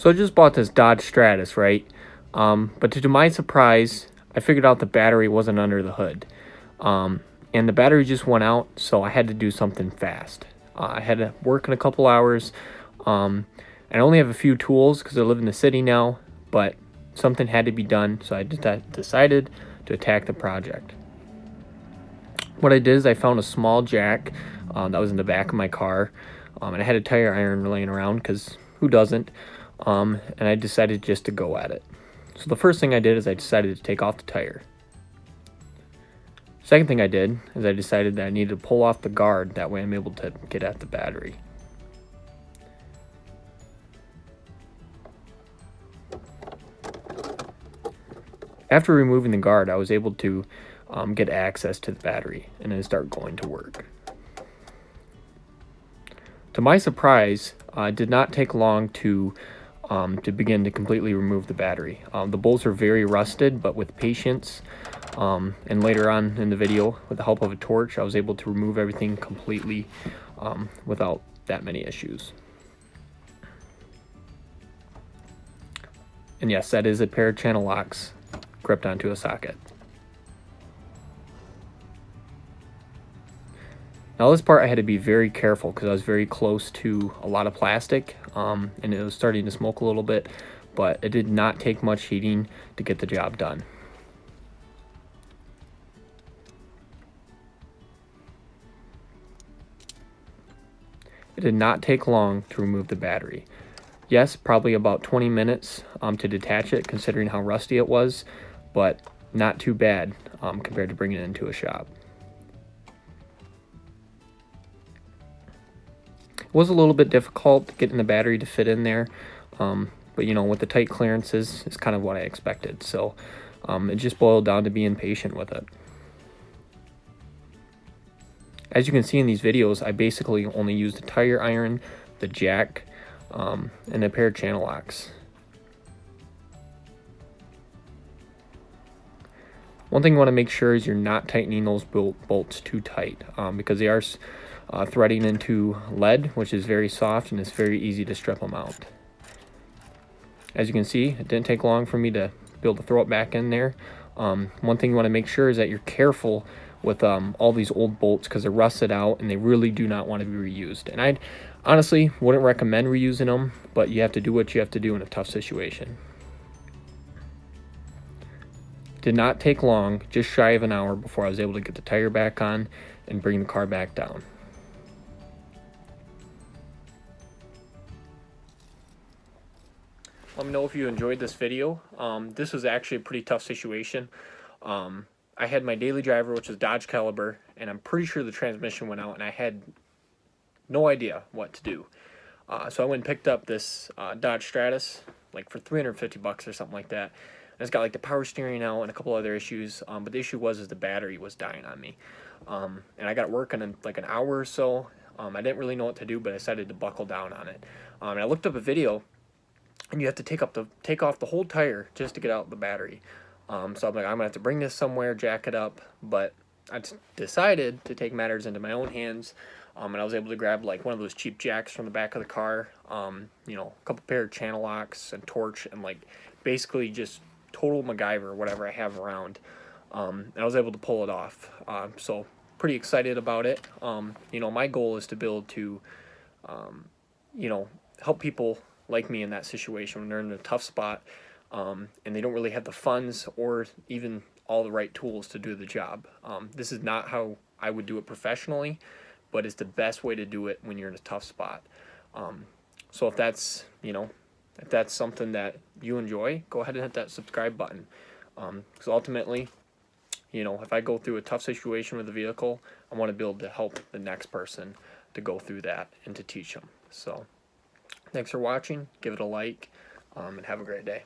So I just bought this Dodge Stratus, right? But to my surprise, I figured out the battery wasn't under the hood. And the battery just went out, so I had to do something fast. I had to work in a couple hours. I only have a few tools because I live in the city now, but something had to be done, so I decided to attack the project. What I did is I found a small jack that was in the back of my car, and I had a tire iron laying around because who doesn't? And I decided just to go at it. So the first thing I did is I decided to take off the tire. Second thing I did is I decided that I needed to pull off the guard, that way I'm able to get at the battery. After removing the guard, I was able to get access to the battery and then start going to work. To my surprise, it did not take long to begin to completely remove the battery. The bolts are very rusted, but with patience, and later on in the video, with the help of a torch, I was able to remove everything completely without that many issues. And yes, that is a pair of channel locks gripped onto a socket. Now this part I had to be very careful because I was very close to a lot of plastic, and it was starting to smoke a little bit, but it did not take much heating to get the job done. It did not take long to remove the battery. Yes, probably about 20 minutes to detach it, considering how rusty it was, but not too bad compared to bringing it into a shop. It was a little bit difficult getting the battery to fit in there, but you know, with the tight clearances, it's kind of what I expected. So it just boiled down to being patient with it. As you can see in these videos, I basically only used the tire iron, the jack, and a pair of channel locks. One thing you want to make sure is you're not tightening those bolts too tight, because they are threading into lead, which is very soft and it's very easy to strip them out. As you can see, it didn't take long for me to be able to throw it back in there. One thing you want to make sure is that you're careful with all these old bolts because they're rusted out and they really do not want to be reused. And I honestly wouldn't recommend reusing them, but you have to do what you have to do in a tough situation. Did not take long, just shy of an hour before I was able to get the tire back on and bring the car back down. Let me know if you enjoyed this video. This was actually a pretty tough situation. I had my daily driver, which is Dodge Caliber, and I'm pretty sure the transmission went out and I had no idea what to do. So I went and picked up this Dodge Stratus, like for 350 bucks or something like that. And it's got like the power steering out and a couple other issues, but the issue was the battery was dying on me. And I got it working in like an hour or so. I didn't really know what to do, but I decided to buckle down on it. And I looked up a video, and you have to take off the whole tire just to get out the battery. So I'm like, I'm gonna have to bring this somewhere, jack it up, but I decided to take matters into my own hands, and I was able to grab like one of those cheap jacks from the back of the car, you know, a couple pair of channel locks and torch, and like basically just total MacGyver, whatever I have around, and I was able to pull it off. So pretty excited about it. You know, my goal is to be able to, you know, help people like me in that situation when they're in a tough spot, and they don't really have the funds or even all the right tools to do the job. This is not how I would do it professionally, but it's the best way to do it when you're in a tough spot. So if that's, you know, if that's something that you enjoy, go ahead and hit that subscribe button. Because ultimately, you know, if I go through a tough situation with a vehicle, I want to be able to help the next person to go through that and to teach them. So thanks for watching. Give it a like, and have a great day.